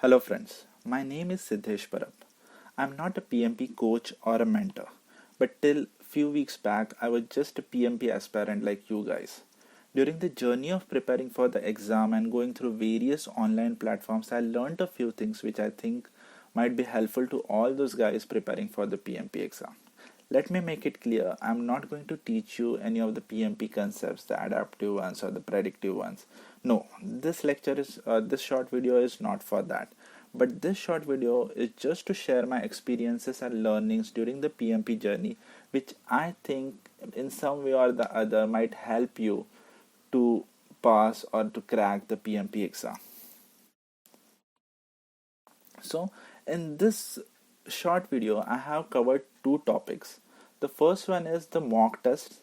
Hello friends, my name is Siddhesh Parab. I'm not a PMP coach or a mentor, but till few weeks back I was just a PMP aspirant like you guys. During the journey of preparing for the exam and going through various online platforms, I learned a few things which I think might be helpful to all those guys preparing for the PMP exam. Let me make it clear, I'm not going to teach you any of the PMP concepts, the adaptive ones or the predictive ones. No, this short video is not for that. But this short video is just to share my experiences and learnings during the PMP journey, which I think in some way or the other might help you to pass or to crack the PMP exam. So, in this short video, I have covered two topics. The first one is the mock test,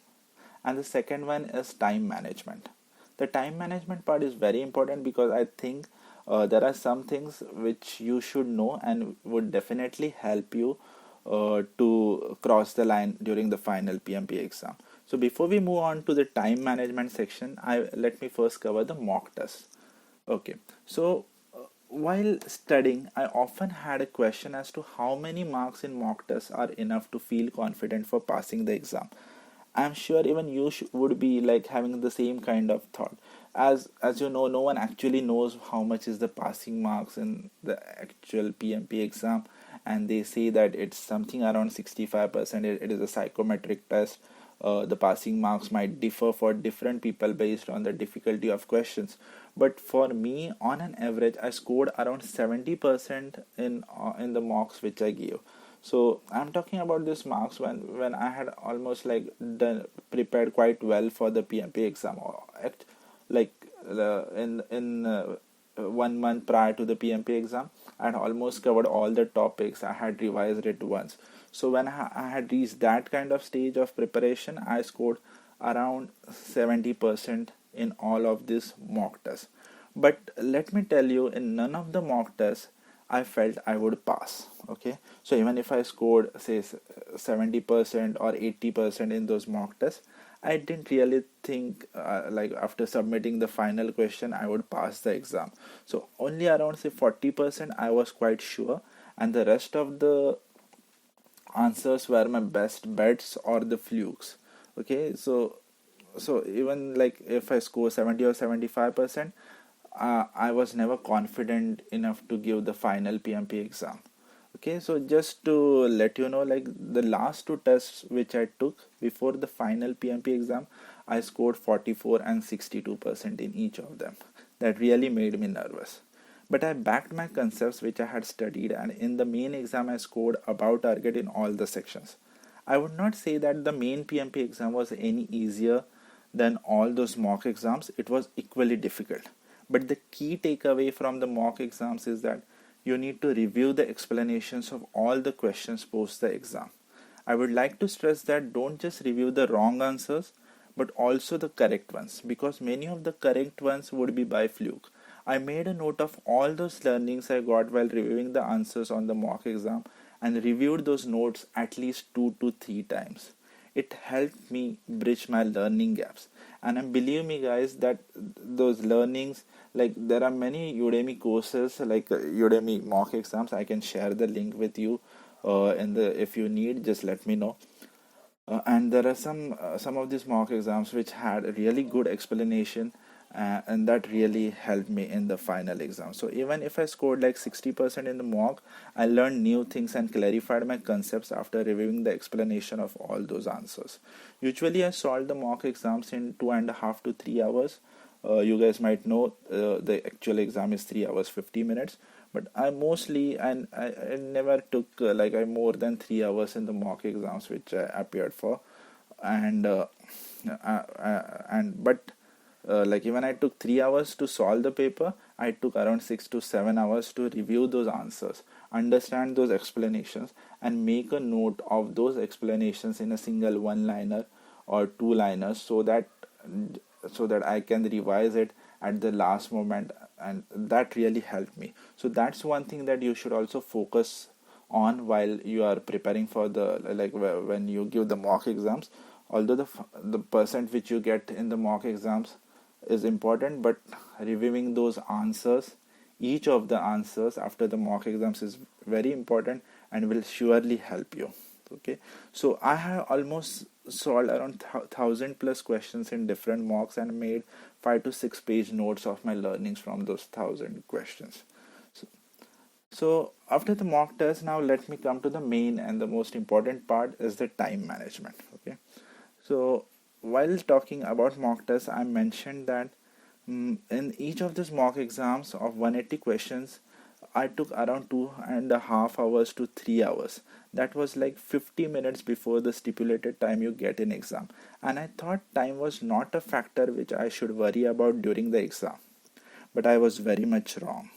and the second one is time management. The time management part is very important because I think there are some things which you should know and would definitely help you to cross the line during the final PMP exam. So before we move on to the time management section, I let me first cover the mock test. Okay, so while studying, I often had a question as to how many marks in mock tests are enough to feel confident for passing the exam. I'm sure even you would be like having the same kind of thought. As you know, no one actually knows how much is the passing marks in the actual PMP exam, and they say that it's something around 65%. It is a psychometric test. The passing marks might differ for different people based on the difficulty of questions, but for me on an average I scored around 70% in the mocks which I gave. So I'm talking about this marks when I had almost like done prepared quite well for the PMP exam, or like in 1 month prior to the PMP exam, I had almost covered all the topics. I had revised it once. So when I had reached that kind of stage of preparation, I scored around 70% in all of these mock tests. But let me tell you, in none of the mock tests I felt I would pass. Okay, so even if I scored say 70% or 80% in those mock tests, I didn't really think like after submitting the final question I would pass the exam. So only around say 40% I was quite sure, and the rest of the answers were my best bets or the flukes. Okay, so even like if I score 70 or 75%, I was never confident enough to give the final PMP exam. Okay, so just to let you know, like the last two tests which I took before the final PMP exam, I scored 44 and 62% in each of them. That really made me nervous. But I backed my concepts which I had studied, and in the main exam I scored above target in all the sections. I would not say that the main PMP exam was any easier than all those mock exams. It was equally difficult. But the key takeaway from the mock exams is that you need to review the explanations of all the questions post the exam. I would like to stress that don't just review the wrong answers, but also the correct ones, because many of the correct ones would be by fluke. I made a note of all those learnings I got while reviewing the answers on the mock exam and reviewed those notes at least 2 to 3 times. It helped me bridge my learning gaps. And believe me guys that those learnings, like there are many Udemy courses like Udemy mock exams. I can share the link with you in the if you need, just let me know. And there are some of these mock exams which had a really good explanation, and that really helped me in the final exam. So even if I scored like 60% in the mock, I learned new things and clarified my concepts after reviewing the explanation of all those answers. Usually I solved the mock exams in 2.5 to 3 hours. You guys might know the actual exam is 3 hours 50 minutes, but I mostly and I never took like I more than 3 hours in the mock exams which I appeared for. And uh, uh, and but like even I took 3 hours to solve the paper, I took around 6 to 7 hours to review those answers, understand those explanations, and make a note of those explanations in a single one liner or two liners, so that I can revise it at the last moment, and that really helped me. So that's one thing that you should also focus on while you are preparing for the like when you give the mock exams. Although the percent which you get in the mock exams is important, but reviewing those answers each of the answers after the mock exams is very important and will surely help you. Okay, so I have almost solved around 1000 plus questions in different mocks and made 5 to 6 page notes of my learnings from those 1000 questions. So after the mock test, now let me come to the main and the most important part is the time management. Okay, so while talking about mock tests, I mentioned that in each of these mock exams of 180 questions, I took around 2.5 hours to 3 hours. That was like 50 minutes before the stipulated time you get in exam. And I thought time was not a factor which I should worry about during the exam. But I was very much wrong.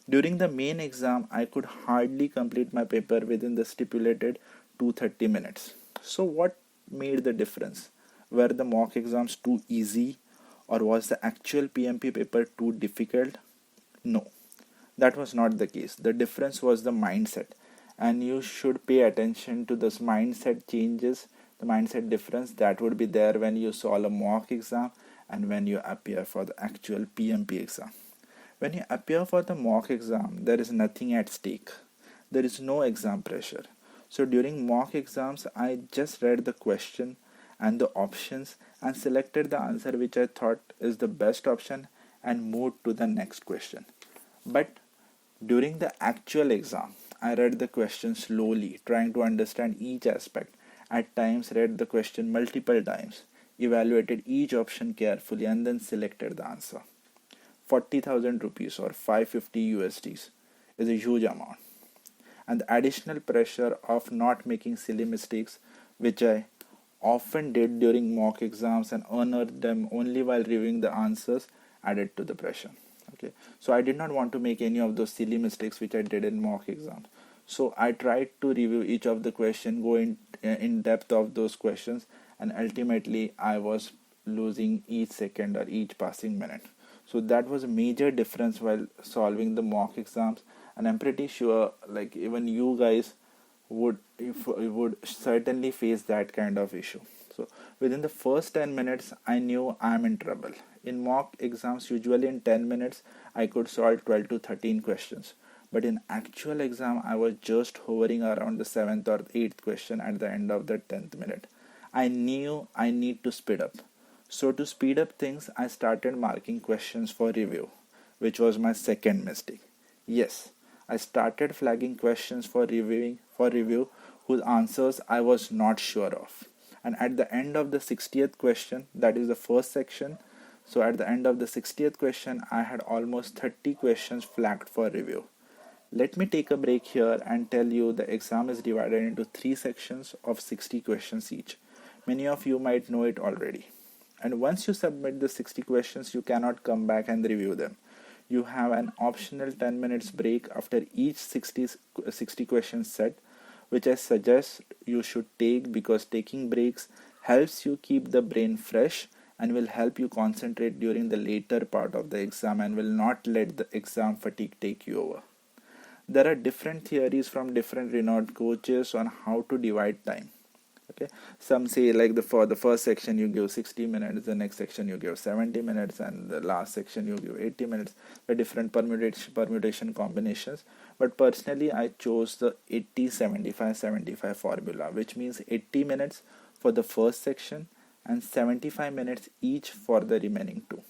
During the main exam, I could hardly complete my paper within the stipulated 230 minutes. So what made the difference? Were the mock exams too easy or was the actual PMP paper too difficult? No, that was not the case. The difference was the mindset, and you should pay attention to this mindset changes, the mindset difference that would be there when you solve a mock exam and when you appear for the actual PMP exam. When you appear for the mock exam, there is nothing at stake. There is no exam pressure. So during mock exams, I just read the question and the options and selected the answer which I thought is the best option and moved to the next question. But during the actual exam, I read the question slowly, trying to understand each aspect. At times, read the question multiple times, evaluated each option carefully, and then selected the answer. 40,000 rupees or 550 USDs is a huge amount. And the additional pressure of not making silly mistakes, which I often did during mock exams and unearthed them only while reviewing the answers, added to the pressure. Okay, so I did not want to make any of those silly mistakes which I did in mock exams. So I tried to review each of the question, go in depth of those questions, and ultimately I was losing each second or each passing minute. So that was a major difference while solving the mock exams, and I'm pretty sure like even you guys would certainly face that kind of issue. So within the first 10 minutes I knew I'm in trouble. In mock exams usually in 10 minutes I could solve 12 to 13 questions, but in actual exam I was just hovering around the 7th or 8th question at the end of the 10th minute. I knew I need to speed up. So to speed up things, I started marking questions for review, which was my second mistake. Yes, I started flagging questions for review whose answers I was not sure of. And at the end of the 60th question, that is the first section, so at the end of the 60th question, I had almost 30 questions flagged for review. Let me take a break here and tell you the exam is divided into 3 sections of 60 questions each. Many of you might know it already. And once you submit the 60 questions, you cannot come back and review them. You have an optional 10 minutes break after each 60 questions set, which I suggest you should take because taking breaks helps you keep the brain fresh and will help you concentrate during the later part of the exam and will not let the exam fatigue take you over. There are different theories from different renowned coaches on how to divide time. Okay, some say like for the first section you give 60 minutes, the next section you give 70 minutes, and the last section you give 80 minutes. The different permutation combinations, but personally I chose the 80-75-75 formula, which means 80 minutes for the first section and 75 minutes each for the remaining two.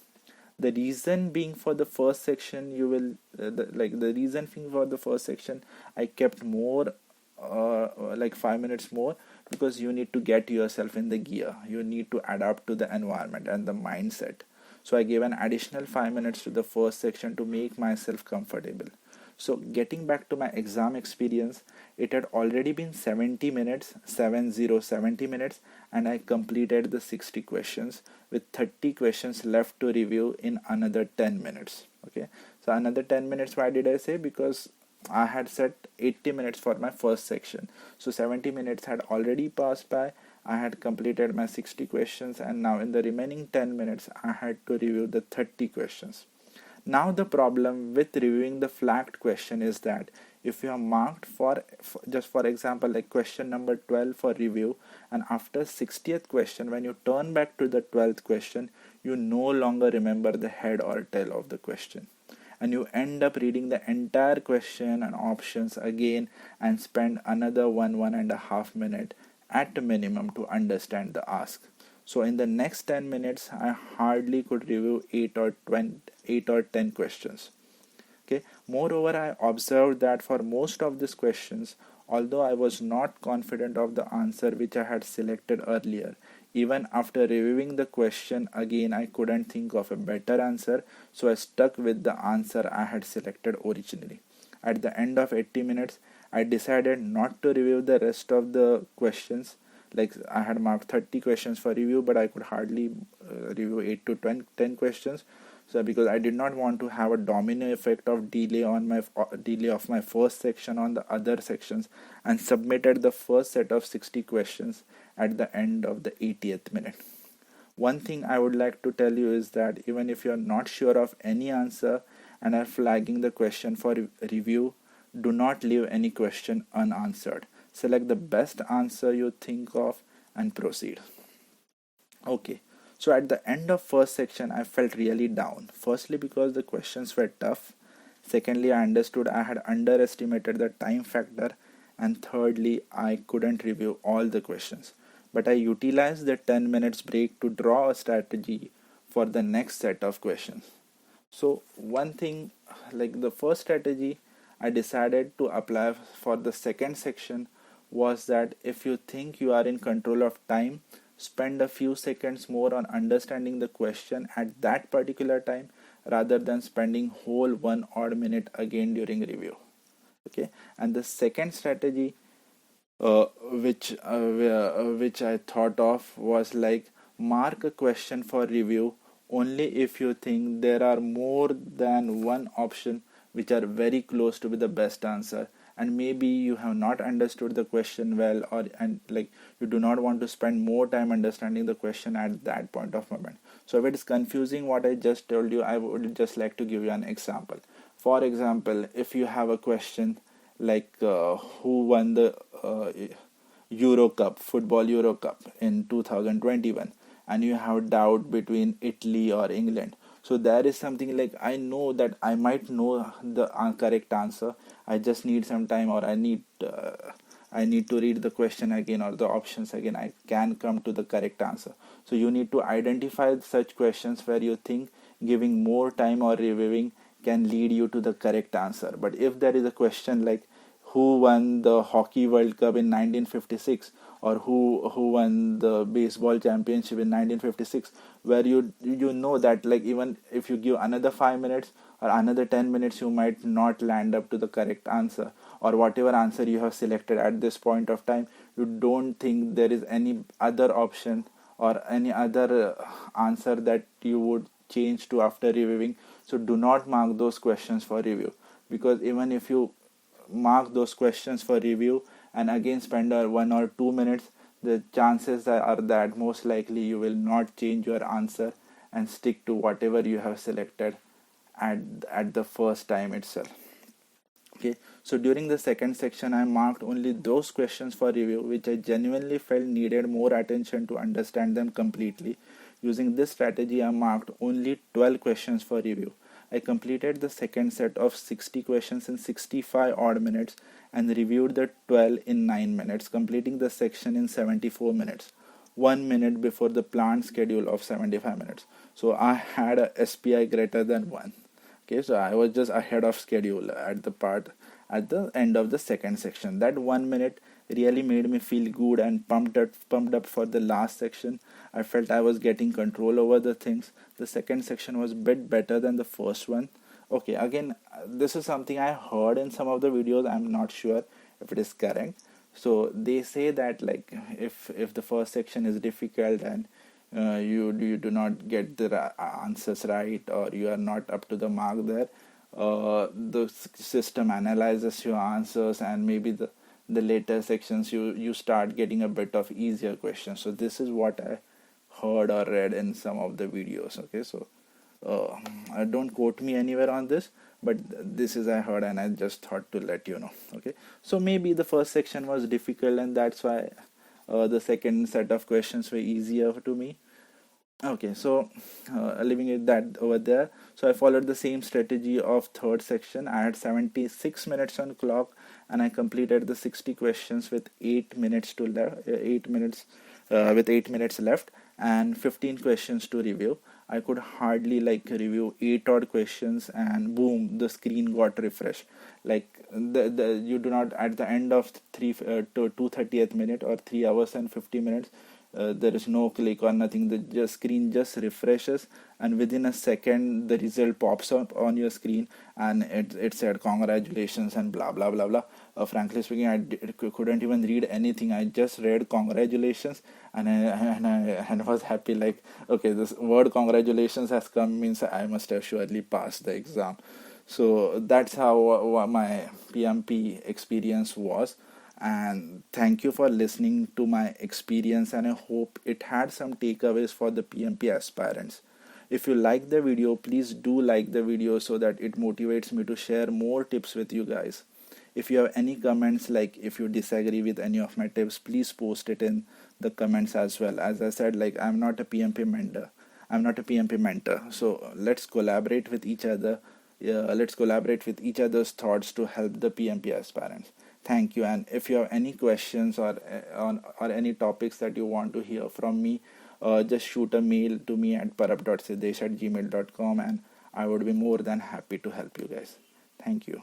The reason being for the first section, you will the reason being for the first section I kept more like 5 minutes more, because you need to get yourself in the gear, you need to adapt to the environment and the mindset. So I gave an additional 5 minutes to the first section to make myself comfortable. So getting back to my exam experience, it had already been 70 minutes, 70 minutes, and I completed the 60 questions with 30 questions left to review in another 10 minutes. Okay, so another 10 minutes, why did I say? Because I had set 80 minutes for my first section. So 70 minutes had already passed by. I had completed my 60 questions, and now in the remaining 10 minutes I had to review the 30 questions. Now the problem with reviewing the flagged question is that if you are marked for just for example like question number 12 for review, and after 60th question when you turn back to the 12th question, you no longer remember the head or tail of the question. and you end up reading the entire question and options again and spend another 1.5 minute at minimum to understand the ask. So in the next 10 minutes, I hardly could review 8 or 10 questions. Okay. Moreover, I observed that for most of these questions, although I was not confident of the answer which I had selected earlier, even after reviewing the question again, I couldn't think of a better answer, so I stuck with the answer I had selected originally. At the end of 80 minutes, I decided not to review the rest of the questions. Like I had marked 30 questions for review, but I could hardly review 8 to 10 questions. So because I did not want to have a domino effect of delay of my first section on the other sections, and submitted the first set of 60 questions at the end of the 80th minute. One thing I would like to tell you is that even if you are not sure of any answer and are flagging the question for review, do not leave any question unanswered. Select the best answer you think of and proceed. Okay, so at the end of first section, I felt really down. Firstly, because the questions were tough. Secondly, I understood I had underestimated the time factor. And thirdly, I couldn't review all the questions. But I utilized the 10 minutes break to draw a strategy for the next set of questions. So one thing, like the first strategy I decided to apply for the second section was that if you think you are in control of time, spend a few seconds more on understanding the question at that particular time rather than spending whole 1 odd minute again during review. Okay, and the second strategy which I thought of was like mark a question for review only if you think there are more than one option which are very close to be the best answer, and maybe you have not understood the question well, or and like you do not want to spend more time understanding the question at that point of moment. So if it is confusing what I just told you, I would just like to give you an example. For example, if you have a question like who won the Euro Cup, football Euro Cup in 2021, and you have doubt between Italy or England. So there is something like I know that I might know the correct answer. I just need some time, or I need to read the question again or the options again. I can come to the correct answer. So you need to identify such questions where you think giving more time or reviewing can lead you to the correct answer. But if there is a question like who won the hockey world cup in 1956, or who won the baseball championship in 1956, where you know that like even if you give another 5 minutes or another 10 minutes, you might not land up to the correct answer, or whatever answer you have selected at this point of time, you don't think there is any other option or any other answer that you would change to after reviewing. So do not mark those questions for review, because even if you mark those questions for review and again spend 1 or 2 minutes, the chances are that most likely you will not change your answer and stick to whatever you have selected at the first time itself. Okay, so during the second section, I marked only those questions for review which I genuinely felt needed more attention to understand them completely. Using this strategy, I marked only 12 questions for review. I completed the second set of 60 questions in 65 odd minutes and reviewed the 12 in 9 minutes, completing the section in 74 minutes, 1 minute before the planned schedule of 75 minutes. So I had a SPI greater than 1. Okay, so I was just ahead of schedule at the end of the second section. That 1 minute really made me feel good and pumped up for the last section. I felt I was getting control over the things. The second section was a bit better than the first one. Okay, again, this is something I heard in some of the videos. I'm not sure if it is correct. So they say that like if the first section is difficult and you do not get the answers right, or you are not up to the mark there, the system analyzes your answers, and maybe the later sections you start getting a bit of easier questions. So this is what I heard or read in some of the videos. Okay, so don't quote me anywhere on this, but this is I heard and I just thought to let you know. Okay, so maybe the first section was difficult and that's why the second set of questions were easier to me. Okay, so leaving it that over there. So I followed the same strategy of third section. I had 76 minutes on clock, and I completed the 60 questions with 8 minutes to 8 minutes with 8 minutes left, and 15 questions to review. I could hardly like review 8 odd questions, and boom, the screen got refreshed. Like the you do not, at the end of three to 2:30th minute or 3 hours and 50 minutes, there is no click or nothing. The screen just refreshes, and within a second the result pops up on your screen, and it said congratulations and blah blah blah blah. Frankly speaking, couldn't even read anything. I just read congratulations, and I was happy, like, okay, this word congratulations has come, means I must have surely passed the exam. So that's how my PMP experience was. And thank you for listening to my experience, and I hope it had some takeaways for the PMP aspirants. If you like the video, please do like the video so that it motivates me to share more tips with you guys. If you have any comments, like if you disagree with any of my tips, please post it in the comments as well. As I said, like, I'm not a PMP mentor. I'm not a PMP mentor. So let's collaborate with each other. Yeah, let's collaborate with each other's thoughts to help the PMP aspirants. Thank you. And if you have any questions or or any topics that you want to hear from me, just shoot a mail to me at parab.siddesh@gmail.com, and I would be more than happy to help you guys. Thank you.